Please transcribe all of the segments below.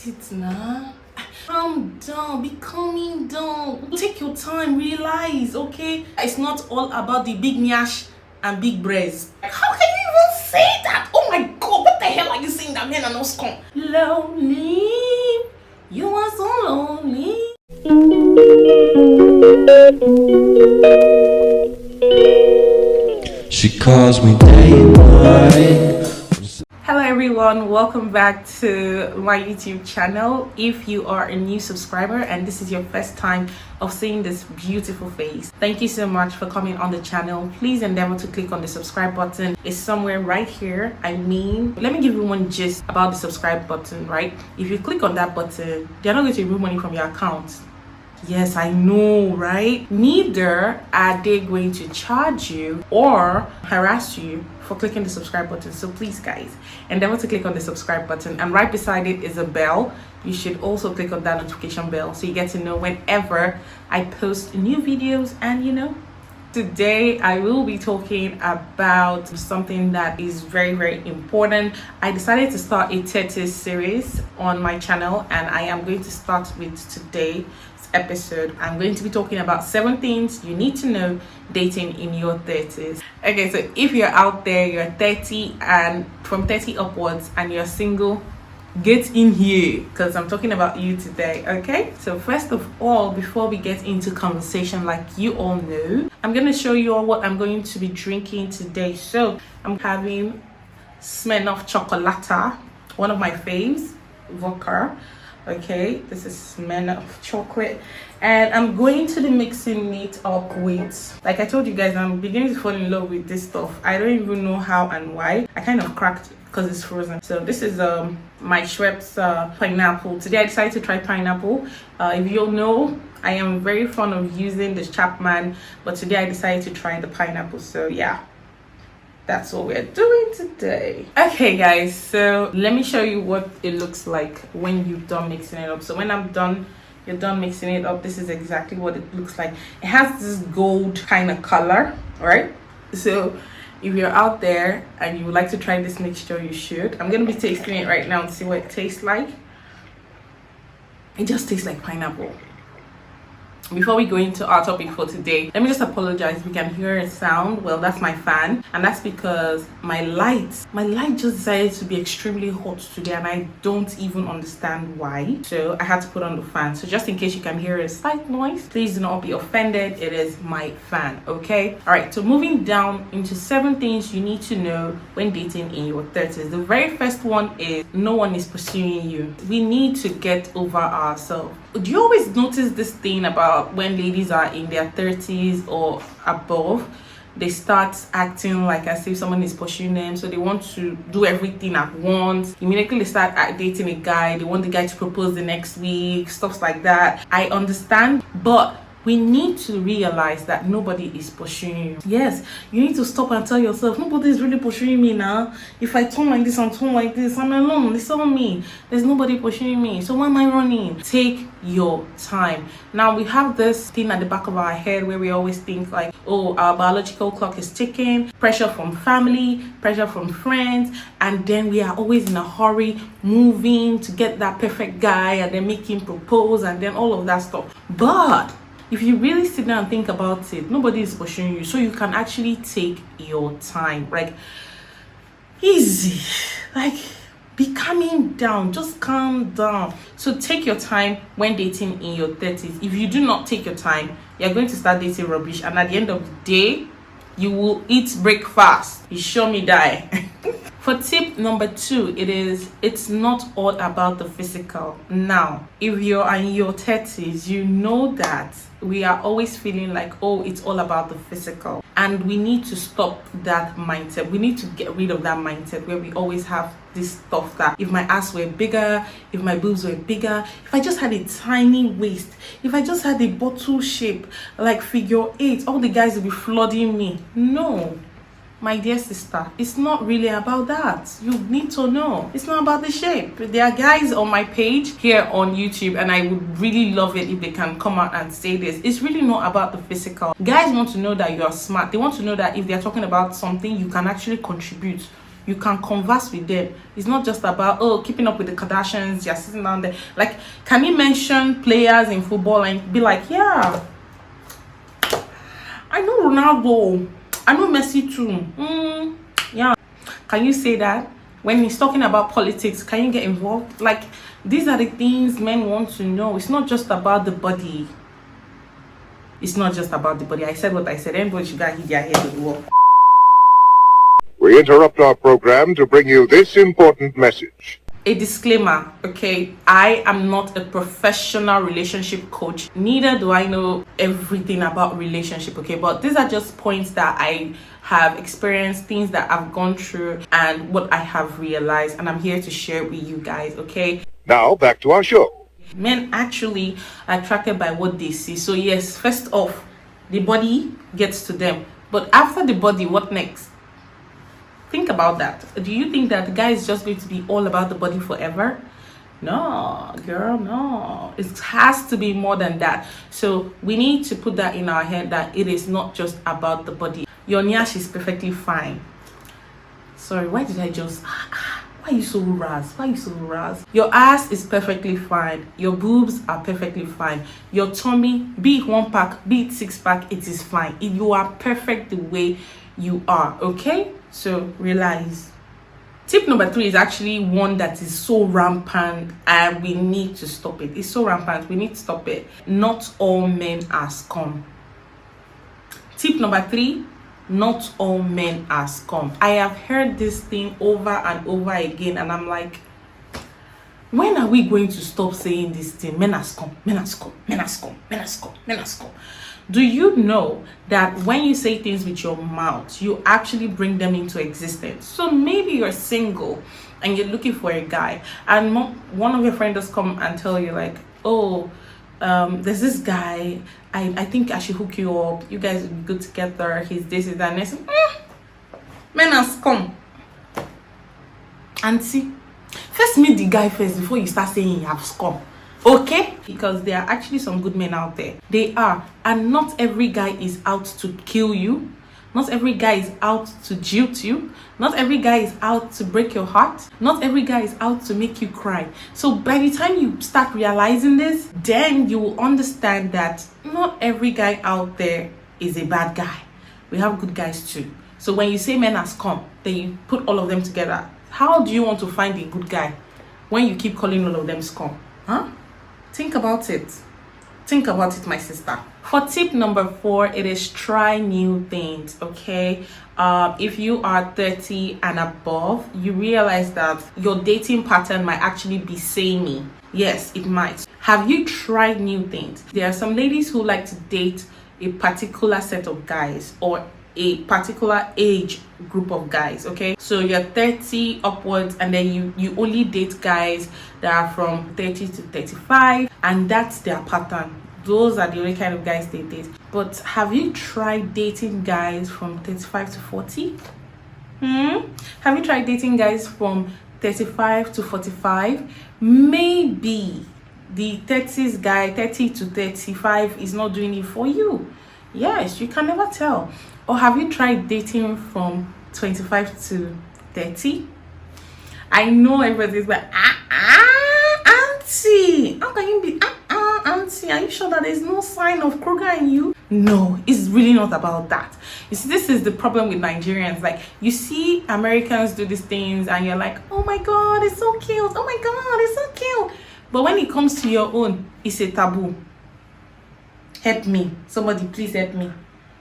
get it now. Calm down, be calming down. Take your time, realize, okay? It's not all about the big nyash and big breasts. How can you even say that? Oh my god, what the hell are you saying that men are not scum? Lonely, you are so lonely. She calls me day and night. Hello everyone, welcome back to my YouTube channel. If you are a new subscriber and this is your first time of seeing this beautiful face, thank you so much for coming on the channel. Please endeavor to click on the subscribe button. It's somewhere right here. Let me give you one gist about the subscribe button, right? If you click on that button, they're not going to remove money from your account. Yes, I know, right? Neither are they going to charge you or harass you for clicking the subscribe button. So please guys, endeavor to click on the subscribe button, and right beside it is a bell. You should also click on that notification bell so you get to know whenever I post new videos. And today I will be talking about something that is very, very important. I decided to start a 30 series on my channel, and I am going to start with today's episode. I'm going to be talking about 7 things you need to know dating in your 30s. Okay, so if you're out there, you're 30 and from 30 upwards and you're single, get in here because I'm talking about you today. Okay, so first of all, before we get into conversation, like you all know, I'm going to show you all what I'm going to be drinking today. So I'm having Smirnoff Chocolata, one of my faves, vodka. Okay, this is Smirnoff chocolate, and I'm going to be mixing it up with, like I told you guys, I'm beginning to fall in love with this stuff. I don't even know how and why. I kind of cracked because it's frozen. So this is my Schweppes pineapple. Today I decided to try pineapple. If you all know, I am very fond of using the Chapman, but today I decided to try the pineapple. So yeah, that's what we're doing today. Okay guys, so let me show you what it looks like when you've done mixing it up. So when you're done mixing it up, this is exactly what it looks like. It has this gold kind of color, right? So if you're out there and you would like to try this mixture, you should. I'm gonna be tasting it right now and see what it tastes like. It just tastes like pineapple. Before we go into our topic for today, let me just apologize. We can hear a sound. Well, that's my fan, and that's because my light just decided to be extremely hot today, and I don't even understand why. So I had to put on the fan. So just in case you can hear a slight noise, please do not be offended. It is my fan. Okay, all right, so moving down into 7 things you need to know when dating in your 30s. The very first one is no one is pursuing you. We need to get over ourselves. Do you always notice this thing about when ladies are in their 30s or above? They start acting like as if someone is pursuing them, so they want to do everything at once. Immediately they start dating a guy, they want the guy to propose the next week, stuff like that. I understand, but we need to realize that nobody is pursuing you. Yes, you need to stop and tell yourself, nobody is really pursuing me now. If I turn like this and turn like this, I'm alone. Listen to me. There's nobody pursuing me. So why am I running? Take your time. Now we have this thing at the back of our head where we always think like, oh, our biological clock is ticking, pressure from family, pressure from friends, and then we are always in a hurry, moving to get that perfect guy and then make him propose and then all of that stuff. But if you really sit down and think about it, nobody is pursuing you, so you can actually take your time. Like, easy, like, be calming down, just calm down. So take your time when dating in your 30s. If you do not take your time, you're going to start dating rubbish, and at the end of the day, you will eat breakfast. You show me die. For tip number 2, it's not all about the physical. Now, if you're in your 30s, you know that we are always feeling like, oh, it's all about the physical. And we need to stop that mindset. We need to get rid of that mindset where we always have this stuff that if my ass were bigger, if my boobs were bigger, if I just had a tiny waist, if I just had a bottle shape, like figure 8, all the guys will be flooding me. No. My dear sister, it's not really about that. You need to know it's not about the shape. There are guys on my page here on YouTube, and I would really love it if they can come out and say this. It's really not about the physical. Guys want to know that you are smart. They want to know that if they're talking about something, you can actually contribute You can converse with them. It's not just about, oh, keeping up with the Kardashians, you're sitting down there. Like, can you mention players in football and be like, yeah, I know Ronaldo, I know Messi too. Yeah. Can you say that? When he's talking about politics, can you get involved? Like, these are the things men want to know. It's not just about the body. It's not just about the body. I said what I said. Everybody should hit their head with the wall. We interrupt our program to bring you this important message. A disclaimer, okay? I am not a professional relationship coach. Neither do I know everything about relationship, okay? But these are just points that I have experienced, things that I've gone through, and what I have realized, and I'm here to share with you guys, okay? Now, back to our show. Men actually are attracted by what they see. So yes, first off, the body gets to them. But after the body, what next? Think about that. Do you think that the guy is just going to be all about the body forever? No, girl, no. It has to be more than that. So we need to put that in our head that it is not just about the body. Your nyash is perfectly fine. Sorry, why did I just... Why are you so ras? Why are you so ras? Your ass is perfectly fine. Your boobs are perfectly fine. Your tummy, be it 1-pack, be it 6-pack, it is fine. You are perfect the way you are, okay? So realize. Tip number 3 is actually one that is so rampant and we need to stop it. It's so rampant, we need to stop it. Not all men are scum. Tip number 3, not all men are scum. I have heard this thing over and over again, and I'm like, when are we going to stop saying this thing? Men are scum, men are scum, men are scum, men are scum, men are scum. Do you know that when you say things with your mouth, you actually bring them into existence? So maybe you're single and you're looking for a guy, and one of your friends does come and tell you like, oh, there's this guy, I think I should hook you up, you guys will be good together, he's this, is that, and I say, men are scum. Auntie, first meet the guy first before you start saying you have scum, okay? Because there are actually some good men out there. They are. And not every guy is out to kill you. Not every guy is out to jilt you. Not every guy is out to break your heart. Not every guy is out to make you cry. So by the time you start realizing this, then you will understand that not every guy out there is a bad guy. We have good guys too. So when you say men are scum, then you put all of them together. How do you want to find a good guy when you keep calling all of them scum? Huh? Think about it. Think about it, my sister. For tip number 4, it is try new things, okay? If you are 30 and above, you realize that your dating pattern might actually be samey. Yes, it might. Have you tried new things? There are some ladies who like to date a particular set of guys or a particular age group of guys, okay? So you're 30 upwards, and then you only date guys that are from 30 to 35, and that's their pattern. Those are the only kind of guys they date. But have you tried dating guys from 35 to 40? Have you tried dating guys from 35 to 45? Maybe the 30s guy, 30 to 35, is not doing it for you. Yes, you can never tell. Or have you tried dating from 25 to 30? I know everybody's like, auntie, how can you be, auntie, are you sure that there's no sign of Kruger in you? No, it's really not about that. You see, this is the problem with Nigerians. Like, you see Americans do these things and you're like, oh my God, it's so cute. Oh my God, it's so cute. But when it comes to your own, it's a taboo. Help me. Somebody please help me.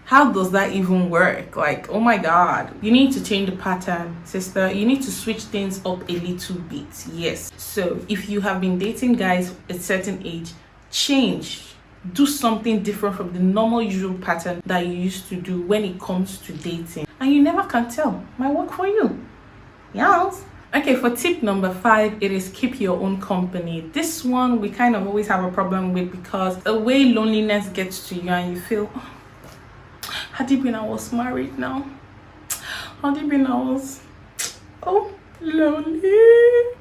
How does that even work? Like, oh my God. You need to change the pattern, sister. You need to switch things up a little bit. Yes. So if you have been dating guys at a certain age, change. Do something different from the normal usual pattern that you used to do when it comes to dating. And you never can tell. Might work for you. Yes. Okay, for tip number 5, it is keep your own company. This one we kind of always have a problem with, because the way loneliness gets to you and you feel, had it been I was married now? Had it been I was, oh, lonely.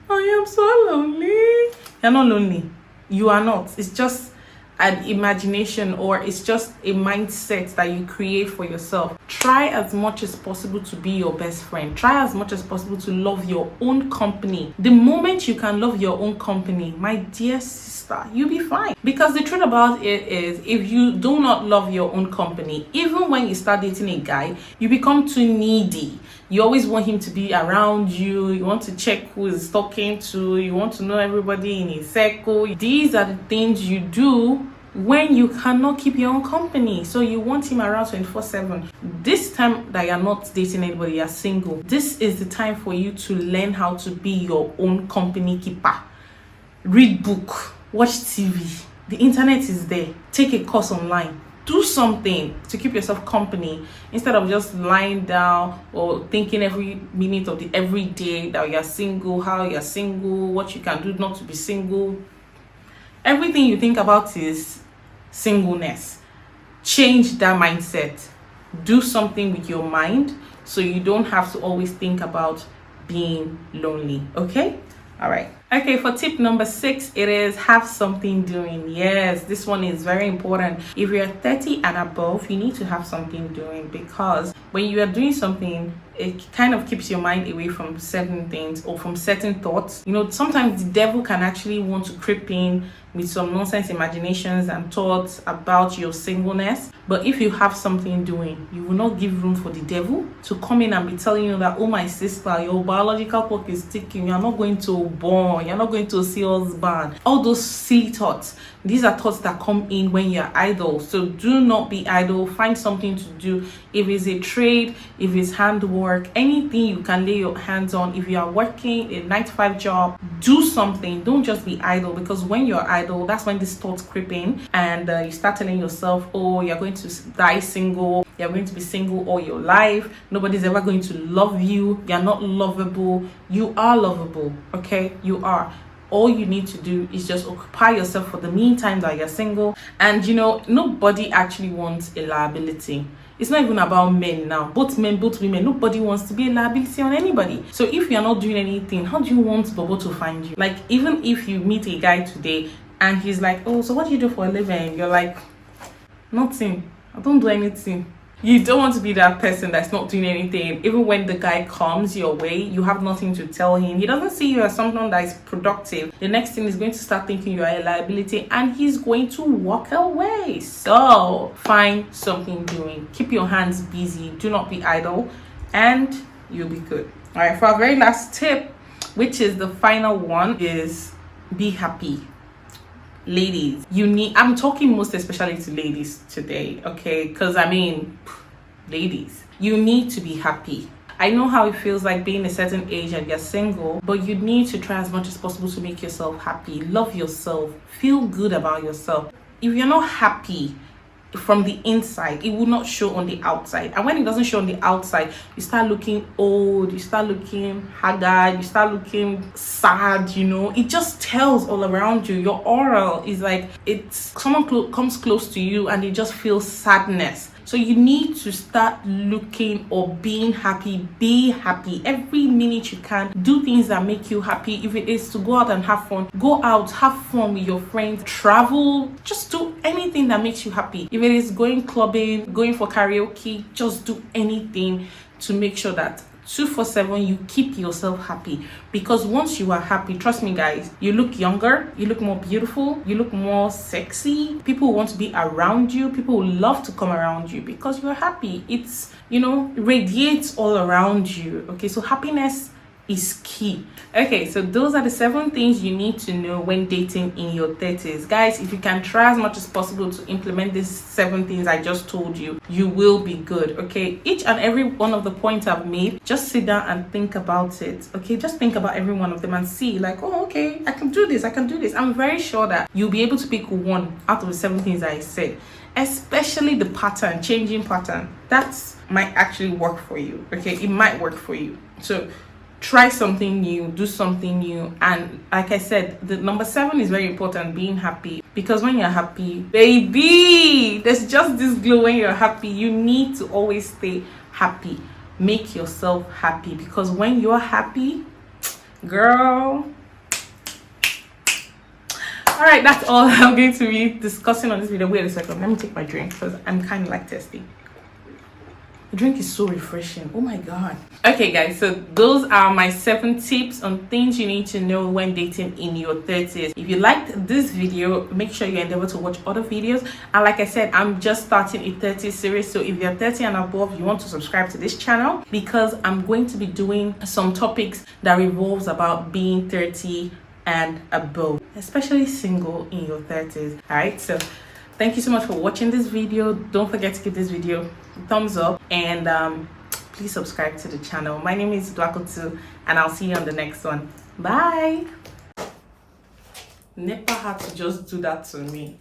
I am so lonely. You're not lonely. You are not. It's just an imagination, or it's just a mindset that you create for yourself. Try as much as possible to be your best friend. Try as much as possible to love your own company. The moment you can love your own company, my dear sister, you'll be fine. Because the truth about it is, if you do not love your own company, even when you start dating a guy, you become too needy. You always want him to be around you. You want to check who is talking to. You want to know everybody in his circle. These are the things you do when you cannot keep your own company. So you want him around 24/7. This time that you're not dating anybody, you're single, this is the time for you to learn how to be your own company keeper. Read book, watch TV. The internet is there. Take a course online. Do something to keep yourself company instead of just lying down or thinking every minute of the every day that you're single, how you're single, what you can do not to be single. Everything you think about is singleness. Change that mindset. Do something with your mind so you don't have to always think about being lonely. Okay? All right. Okay, for tip number 6, it is have something doing. Yes, this one is very important. If you're 30 and above, you need to have something doing, because when you are doing something, it kind of keeps your mind away from certain things or from certain thoughts. You know, sometimes the devil can actually want to creep in with some nonsense imaginations and thoughts about your singleness. But if you have something doing, you will not give room for the devil to come in and be telling you that, oh my sister, your biological clock is ticking, you're not going to born, you're not going to see husband. All those silly thoughts, these are thoughts that come in when you're idle. So do not be idle. Find something to do. If it's a trade, if it's handwork, anything you can lay your hands on. If you are working a 9-to-5 job, do something. Don't just be idle, because when you're idle, that's when these thoughts creep in, and you start telling yourself, oh, you're going to die single, you're going to be single all your life, nobody's ever going to love you, you're not lovable. You are lovable. Okay, you are. All you need to do is just occupy yourself for the meantime that you're single. And you know, nobody actually wants a liability. It's not even about men now. Both men, both women, nobody wants to be a liability on anybody. So if you're not doing anything, how do you want Bobo to find you? Like, even if you meet a guy today and he's like, oh, so what do you do for a living? You're like, nothing. I don't do anything. You don't want to be that person that's not doing anything. Even when the guy comes your way, you have nothing to tell him. He doesn't see you as someone that is productive. The next thing is going to start thinking you are a liability, and he's going to walk away. So find something doing. Keep your hands busy. Do not be idle, and you'll be good. All right, for our very last tip, which is the final one, is be happy. Ladies, I'm talking most especially to ladies today, okay? Because I mean, ladies, you need to be happy. I know how it feels like being a certain age and you're single, but you need to try as much as possible to make yourself happy. Love yourself. Feel good about yourself. If you're not happy from the inside, it will not show on the outside. And when it doesn't show on the outside, you start looking old, you start looking haggard, you start looking sad, you know. It just tells all around you. Your aura is like, it's someone comes close to you and they just feel sadness. So you need to start looking or being happy. Be happy every minute you can. Do things that make you happy. If it is to go out and have fun, go out, have fun with your friends, travel, just do anything that makes you happy. If it is going clubbing, going for karaoke, just do anything to make sure that 247 you keep yourself happy. Because once you are happy, trust me guys, you look younger, you look more beautiful, you look more sexy. People want to be around you. People will love to come around you because you're happy. It's, you know, radiates all around you. Okay, so happiness is key. Okay, so those are the 7 things you need to know when dating in your 30s. Guys, if you can try as much as possible to implement these 7 things I just told you, you will be good. Okay, each and every one of the points I've made, just sit down and think about it. Okay, just think about every one of them and see like, oh, okay, I can do this, I can do this. I'm very sure that you'll be able to pick one out of the 7 things I said, especially the pattern, changing pattern. That might actually work for you. Okay, it might work for you. So try something new, do something new. And like I said, the number 7 is very important, being happy. Because when you're happy, baby, there's just this glow when you're happy. You need to always stay happy. Make yourself happy, because when you're happy, girl, All right, that's all I'm going to be discussing on this video. Wait a second, let me take my drink because I'm kind of like thirsty. The drink is so refreshing. Oh my god. Okay guys, so those are my 7 tips on things you need to know when dating in your 30s. If you liked this video, make sure you endeavor to watch other videos. And like I said, I'm just starting a 30 series, so if you're 30 and above, you want to subscribe to this channel, because I'm going to be doing some topics that revolves about being 30 and above, especially single in your 30s. All right, so thank you so much for watching this video. Don't forget to give this video a thumbs up, and please subscribe to the channel. My name is Dwakotu, and I'll see you on the next one. Bye. Nepa had to just do that to me.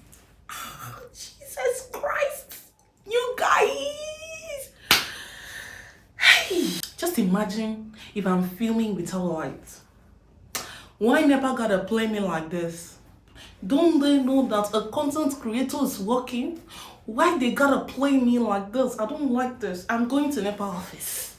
Jesus Christ, you guys. Hey, just imagine if I'm filming without lights. Why Nepa gotta play me like this? Don't they know that a content creator is working? Why they gotta play me like this? I don't like this. I'm going to NEPA office.